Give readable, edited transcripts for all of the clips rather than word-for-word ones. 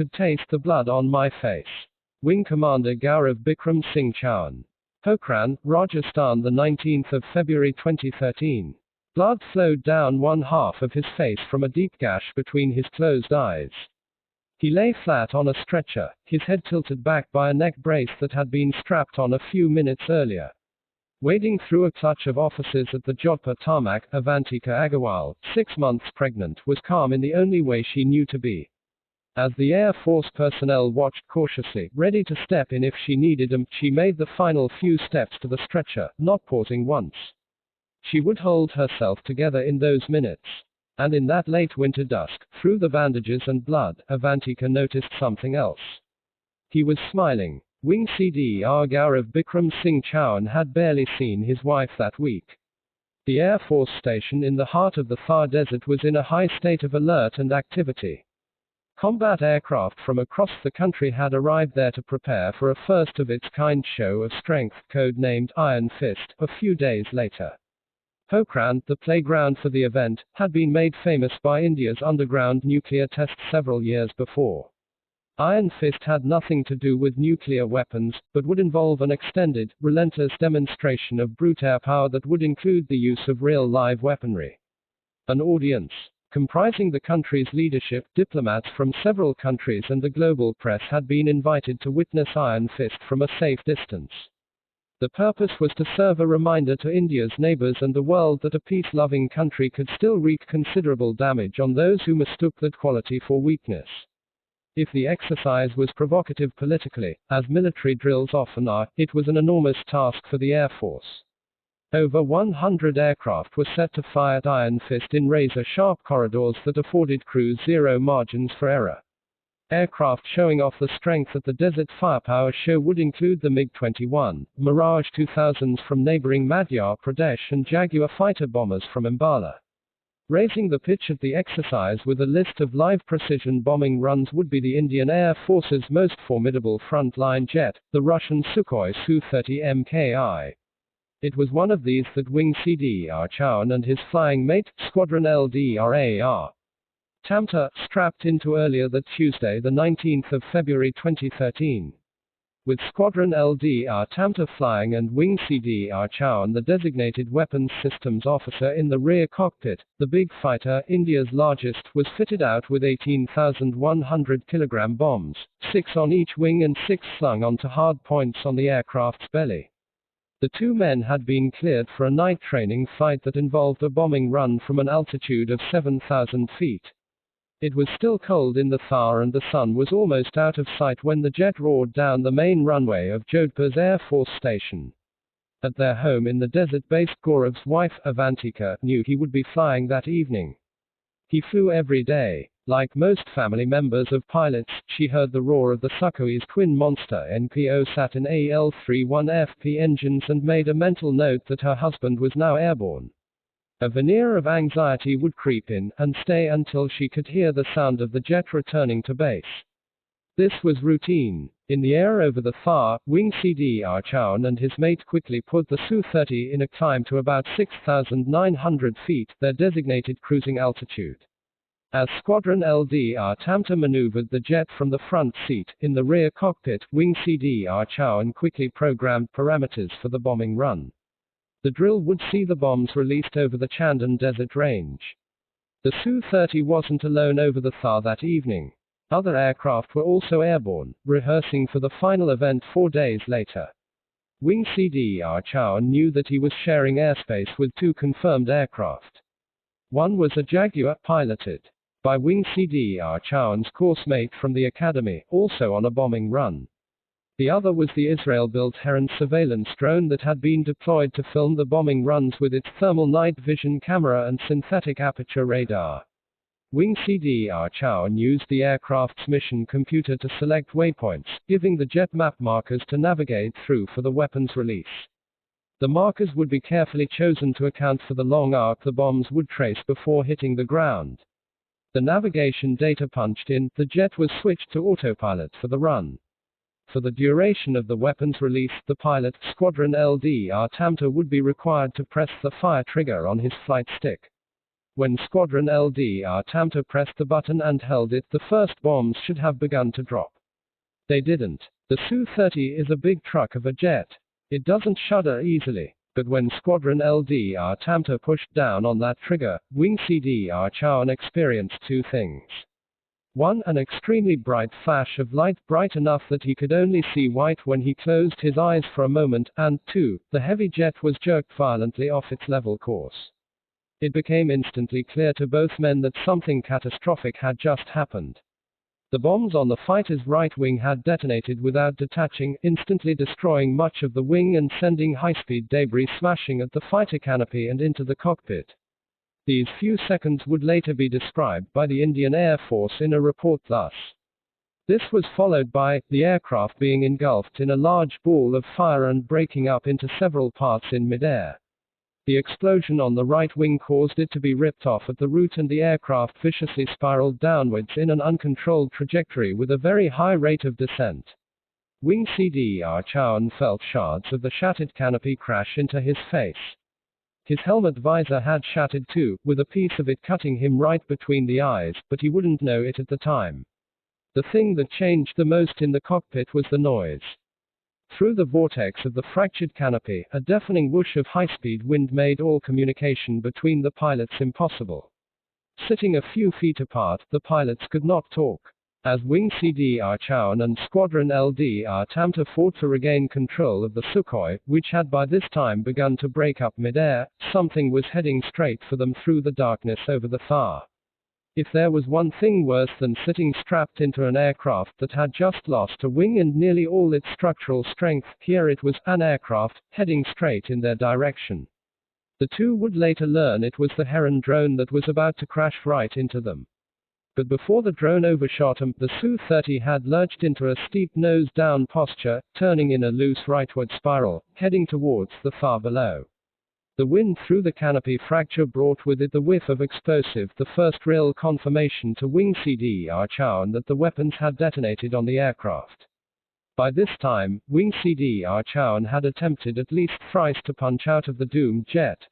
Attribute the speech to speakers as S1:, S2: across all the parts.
S1: could taste the blood on my face. Wing Commander Gaurav Bikram Singh Chauhan. Pokhran, Rajasthan, the 19th of February 2013. Blood flowed down one half of his face from a deep gash between his closed eyes. He lay flat on a stretcher, his head tilted back by a neck brace that had been strapped on a few minutes earlier. Wading through a clutch of officers at the Jodhpur tarmac, Avantika Agarwal, 6 months pregnant, was calm in the only way she knew to be. As the Air Force personnel watched cautiously, ready to step in if she needed them, she made the final few steps to the stretcher, not pausing once. She would hold herself together in those minutes. And in that late winter dusk, through the bandages and blood, Avantika noticed something else. He was smiling. Wing CDR Gaurav Bikram Singh Chauhan had barely seen his wife that week. The Air Force station in the heart of the Thar Desert was in a high state of alert and activity. Combat aircraft from across the country had arrived there to prepare for a first-of-its-kind show of strength, code-named Iron Fist, a few days later. Pokhran, the playground for the event, had been made famous by India's underground nuclear tests several years before. Iron Fist had nothing to do with nuclear weapons, but would involve an extended, relentless demonstration of brute air power that would include the use of real live weaponry. An audience, comprising the country's leadership, diplomats from several countries and the global press, had been invited to witness Iron Fist from a safe distance. The purpose was to serve a reminder to India's neighbors and the world that a peace-loving country could still wreak considerable damage on those who mistook that quality for weakness. If the exercise was provocative politically, as military drills often are, it was an enormous task for the Air Force. Over 100 aircraft were set to fire at Iron Fist in razor-sharp corridors that afforded crews zero margins for error. Aircraft showing off the strength at the Desert Firepower Show would include the MiG-21, Mirage 2000s from neighboring Madhya Pradesh and Jaguar fighter bombers from Ambala. Raising the pitch at the exercise with a list of live precision bombing runs would be the Indian Air Force's most formidable front-line jet, the Russian Sukhoi Su-30 Mki. It was one of these that Wing CDR Chauhan and his flying mate, Squadron LDRAR Tamta, strapped into earlier that Tuesday, the 19th of February 2013. With Squadron LDR Tamta flying and Wing CDR Chauhan, the designated weapons systems officer, in the rear cockpit, the big fighter, India's largest, was fitted out with 18,100 kilogram bombs, 6 on each wing and 6 slung onto hard points on the aircraft's belly. The two men had been cleared for a night training flight that involved a bombing run from an altitude of 7,000 feet. It was still cold in the Thar and the sun was almost out of sight when the jet roared down the main runway of Jodhpur's Air Force Station. At their home in the desert base, Gaurav's wife, Avantika, knew he would be flying that evening. He flew every day. Like most family members of pilots, she heard the roar of the Sukhoi's twin monster NPO Saturn AL-31FP engines and made a mental note that her husband was now airborne. A veneer of anxiety would creep in and stay until she could hear the sound of the jet returning to base. This was routine. In the air over the Thar, Wing CDR Chauhan and his mate quickly put the Su-30 in a climb to about 6,900 feet, their designated cruising altitude. As Squadron LDR Tamta maneuvered the jet from the front seat, in the rear cockpit, Wing CDR Chauhan quickly programmed parameters for the bombing run. The drill would see the bombs released over the Chandan Desert Range. The Su-30 wasn't alone over the Thar that evening. Other aircraft were also airborne, rehearsing for the final event 4 days later. Wing CDR Chauhan knew that he was sharing airspace with 2 confirmed aircraft. One was a Jaguar, piloted by Wing CDR Chauhan's course mate from the academy, also on a bombing run. The other was the Israel-built Heron surveillance drone that had been deployed to film the bombing runs with its thermal night vision camera and synthetic aperture radar. Wing CDR Chauhan used the aircraft's mission computer to select waypoints, giving the jet map markers to navigate through for the weapons release. The markers would be carefully chosen to account for the long arc the bombs would trace before hitting the ground. The navigation data punched in, the jet was switched to autopilot for the run. For the duration of the weapons release, the pilot, Squadron LDR Tamta, would be required to press the fire trigger on his flight stick. When Squadron LDR Tamta pressed the button and held it, the first bombs should have begun to drop. They didn't. The Su-30 is a big truck of a jet. It doesn't shudder easily. But when Squadron LDR Tamta pushed down on that trigger, Wing CDR Chauhan experienced two things. One, an extremely bright flash of light, bright enough that he could only see white when he closed his eyes for a moment, and two, the heavy jet was jerked violently off its level course. It became instantly clear to both men that something catastrophic had just happened. The bombs on the fighter's right wing had detonated without detaching, instantly destroying much of the wing and sending high-speed debris smashing at the fighter canopy and into the cockpit. These few seconds would later be described by the Indian Air Force in a report thus. This was followed by the aircraft being engulfed in a large ball of fire and breaking up into several parts in midair. The explosion on the right wing caused it to be ripped off at the root, and the aircraft viciously spiraled downwards in an uncontrolled trajectory with a very high rate of descent. Wing CDR Chauhan felt shards of the shattered canopy crash into his face. His helmet visor had shattered too, with a piece of it cutting him right between the eyes, but he wouldn't know it at the time. The thing that changed the most in the cockpit was the noise. Through the vortex of the fractured canopy, a deafening whoosh of high-speed wind made all communication between the pilots impossible. Sitting a few feet apart, the pilots could not talk. As Wing CDR Chauhan and Squadron LDR Tamta fought to regain control of the Sukhoi, which had by this time begun to break up midair, something was heading straight for them through the darkness over the Thar. If there was one thing worse than sitting strapped into an aircraft that had just lost a wing and nearly all its structural strength, here it was, an aircraft, heading straight in their direction. The two would later learn it was the Heron drone that was about to crash right into them. But before the drone overshot them, the Su-30 had lurched into a steep nose-down posture, turning in a loose rightward spiral, heading towards the Thar below. The wind through the canopy fracture brought with it the whiff of explosive, the first real confirmation to Wing CDR Chauhan that the weapons had detonated on the aircraft. By this time, Wing CDR Chauhan had attempted at least thrice to punch out of the doomed jet.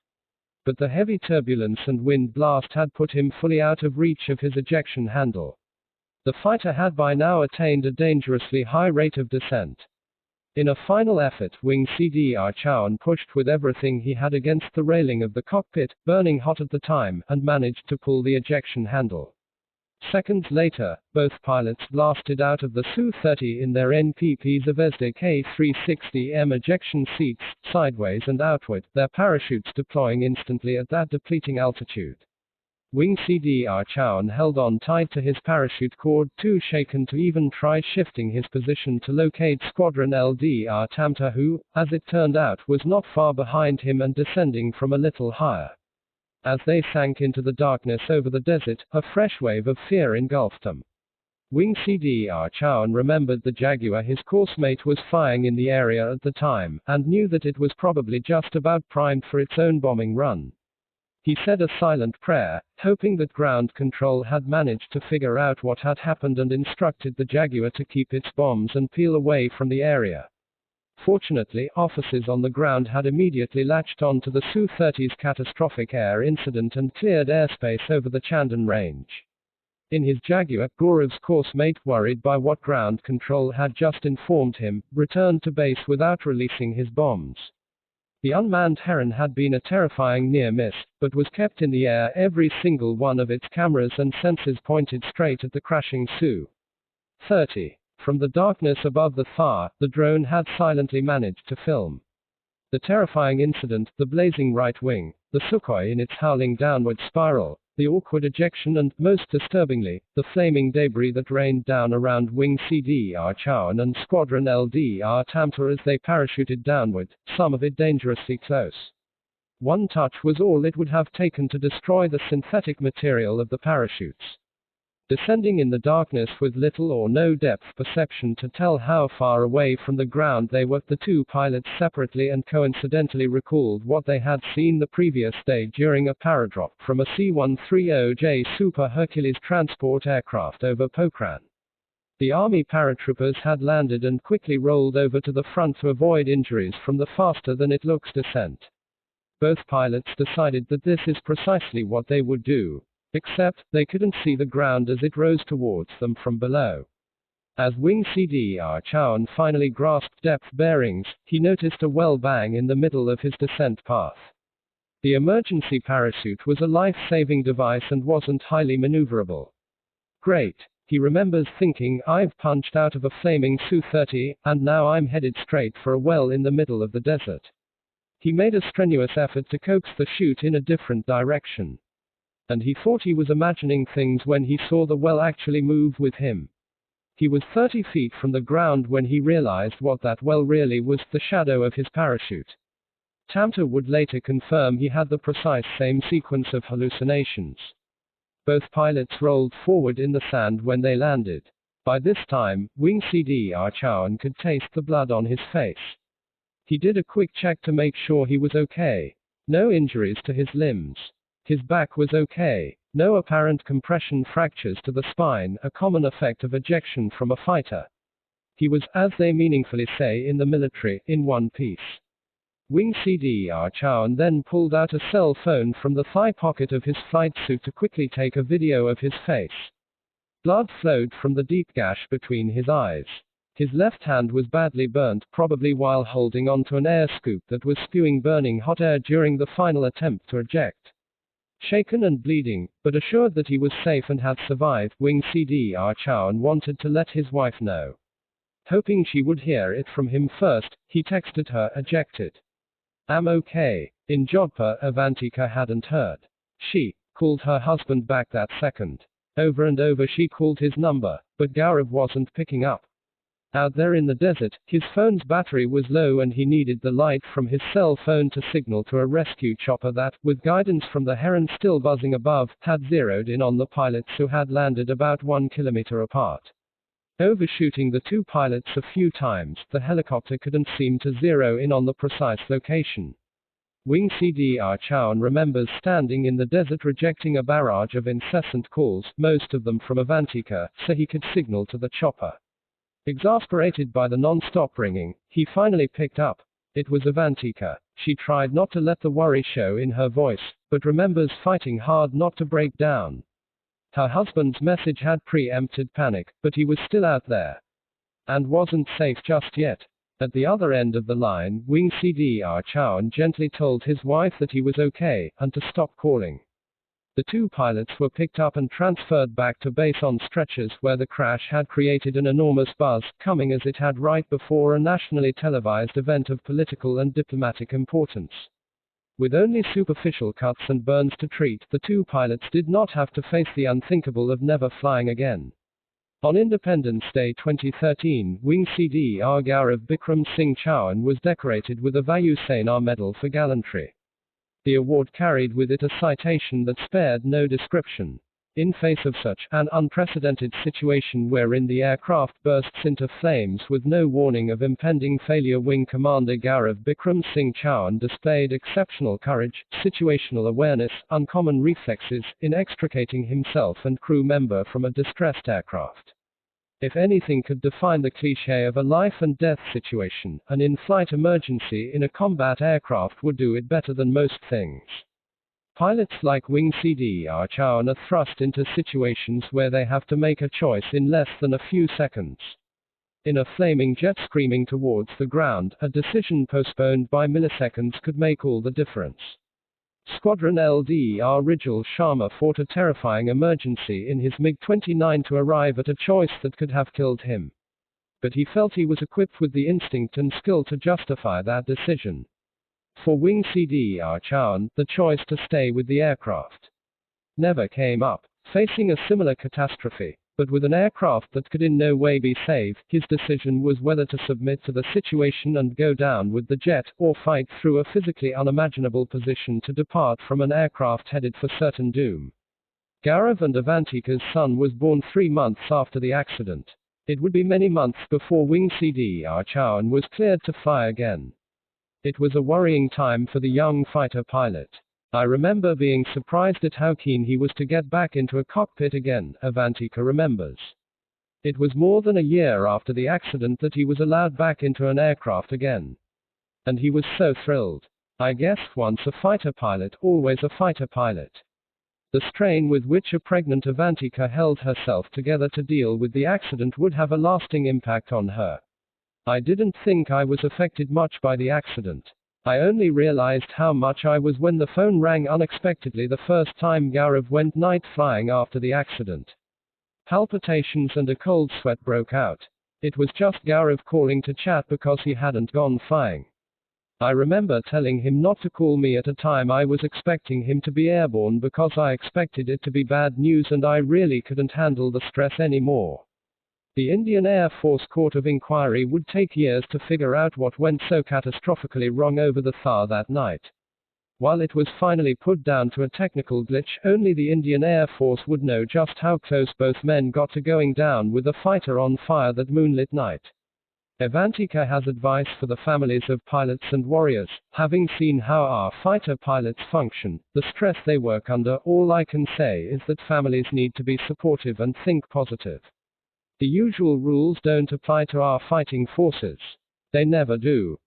S1: But the heavy turbulence and wind blast had put him fully out of reach of his ejection handle. The fighter had by now attained a dangerously high rate of descent. In a final effort, Wing CDR Chauhan pushed with everything he had against the railing of the cockpit, burning hot at the time, and managed to pull the ejection handle. Seconds later, both pilots blasted out of the Su-30 in their NPP Zvezda K360M ejection seats, sideways and outward, their parachutes deploying instantly at that depleting altitude. Wing CDR Chauhan held on tight to his parachute cord, too shaken to even try shifting his position to locate Squadron LDR Tamta, who, as it turned out, was not far behind him and descending from a little higher. As they sank into the darkness over the desert, a fresh wave of fear engulfed them. Wing CDR Chauhan remembered the Jaguar his course mate was flying in the area at the time, and knew that it was probably just about primed for its own bombing run. He said a silent prayer, hoping that ground control had managed to figure out what had happened and instructed the Jaguar to keep its bombs and peel away from the area. Fortunately, officers on the ground had immediately latched on to the Su-30's catastrophic air incident and cleared airspace over the Chandan range. In his Jaguar, Gaurav's course mate, worried by what ground control had just informed him, returned to base without releasing his bombs. The unmanned Heron had been a terrifying near miss, but was kept in the air, every single one of its cameras and sensors pointed straight at the crashing Su-30. From the darkness above the Thar, the drone had silently managed to film the terrifying incident, the blazing right wing, the Sukhoi in its howling downward spiral, the awkward ejection and, most disturbingly, the flaming debris that rained down around Wing CDR Chauhan and Squadron LDR Tamta as they parachuted downward, some of it dangerously close. One touch was all it would have taken to destroy the synthetic material of the parachutes. Descending in the darkness with little or no depth perception to tell how far away from the ground they were, the two pilots separately and coincidentally recalled what they had seen the previous day during a paradrop from a C-130J Super Hercules transport aircraft over Pokhran. The Army paratroopers had landed and quickly rolled over to the front to avoid injuries from the faster-than-it-looks descent. Both pilots decided that this is precisely what they would do. Except, they couldn't see the ground as it rose towards them from below. As Wing CDR Chauhan finally grasped depth bearings, he noticed a well bang in the middle of his descent path. The emergency parachute was a life-saving device and wasn't highly maneuverable. Great. He remembers thinking, I've punched out of a flaming Su-30, and now I'm headed straight for a well in the middle of the desert. He made a strenuous effort to coax the chute in a different direction. And he thought he was imagining things when he saw the well actually move with him. He was 30 feet from the ground when he realized what that well really was, the shadow of his parachute. Tamter would later confirm he had the precise same sequence of hallucinations. Both pilots rolled forward in the sand when they landed. By this time, Wing CDR Chauhan could taste the blood on his face. He did a quick check to make sure he was okay. No injuries to his limbs. His back was okay. No apparent compression fractures to the spine, a common effect of ejection from a fighter. He was, as they meaningfully say in the military, in one piece. Wing CDR Chauhan then pulled out a cell phone from the thigh pocket of his flight suit to quickly take a video of his face. Blood flowed from the deep gash between his eyes. His left hand was badly burnt, probably while holding onto an air scoop that was spewing burning hot air during the final attempt to eject. Shaken and bleeding, but assured that he was safe and had survived, Wing CDR Chauhan wanted to let his wife know. Hoping she would hear it from him first, he texted her, ejected. I'm okay. In Jodhpur, Avantika hadn't heard. She called her husband back that second. Over and over she called his number, but Gaurav wasn't picking up. Out there in the desert, his phone's battery was low and he needed the light from his cell phone to signal to a rescue chopper that, with guidance from the Heron still buzzing above, had zeroed in on the pilots who had landed about 1 kilometer apart. Overshooting the two pilots a few times, the helicopter couldn't seem to zero in on the precise location. Wing CDR Chauhan remembers standing in the desert rejecting a barrage of incessant calls, most of them from Avantika, so he could signal to the chopper. Exasperated by the non-stop ringing, he finally picked up. It was Avantika. She tried not to let the worry show in her voice, but remembers fighting hard not to break down. Her husband's message had preempted panic, but he was still out there. And wasn't safe just yet. At the other end of the line, Wing CDR Chauhan gently told his wife that he was okay, and to stop calling. The two pilots were picked up and transferred back to base on stretchers where the crash had created an enormous buzz, coming as it had right before a nationally televised event of political and diplomatic importance. With only superficial cuts and burns to treat, the two pilots did not have to face the unthinkable of never flying again. On Independence Day 2013, Wing CDR Gaurav Bikram Singh Chauhan was decorated with a Vayu Sena Medal for gallantry. The award carried with it a citation that spared no description. In face of such an unprecedented situation wherein the aircraft bursts into flames with no warning of impending failure, Wing Commander Gaurav Bikram Singh Chauhan displayed exceptional courage, situational awareness, uncommon reflexes, in extricating himself and crew member from a distressed aircraft. If anything could define the cliché of a life-and-death situation, an in-flight emergency in a combat aircraft would do it better than most things. Pilots like Wing CDR Chauhan are thrust into situations where they have to make a choice in less than a few seconds. In a flaming jet screaming towards the ground, a decision postponed by milliseconds could make all the difference. Squadron LDR Rijal Sharma fought a terrifying emergency in his MiG-29 to arrive at a choice that could have killed him. But he felt he was equipped with the instinct and skill to justify that decision. For Wing CDR Chauhan, the choice to stay with the aircraft never came up. Facing a similar catastrophe, but with an aircraft that could in no way be saved, his decision was whether to submit to the situation and go down with the jet, or fight through a physically unimaginable position to depart from an aircraft headed for certain doom. Gaurav and Avantika's son was born 3 months after the accident. It would be many months before Wing CDR Chauhan was cleared to fly again. It was a worrying time for the young fighter pilot. I remember being surprised at how keen he was to get back into a cockpit again, Avantika remembers. It was more than a year after the accident that he was allowed back into an aircraft again. And he was so thrilled. I guess once a fighter pilot, always a fighter pilot. The strain with which a pregnant Avantika held herself together to deal with the accident would have a lasting impact on her. I didn't think I was affected much by the accident. I only realized how much I was when the phone rang unexpectedly the first time Gaurav went night flying after the accident. Palpitations and a cold sweat broke out. It was just Gaurav calling to chat because he hadn't gone flying. I remember telling him not to call me at a time I was expecting him to be airborne because I expected it to be bad news and I really couldn't handle the stress anymore. The Indian Air Force Court of Inquiry would take years to figure out what went so catastrophically wrong over the Thar that night. While it was finally put down to a technical glitch, only the Indian Air Force would know just how close both men got to going down with a fighter on fire that moonlit night. Avantika has advice for the families of pilots and warriors. Having seen how our fighter pilots function, the stress they work under, all I can say is that families need to be supportive and think positive. The usual rules don't apply to our fighting forces. They never do.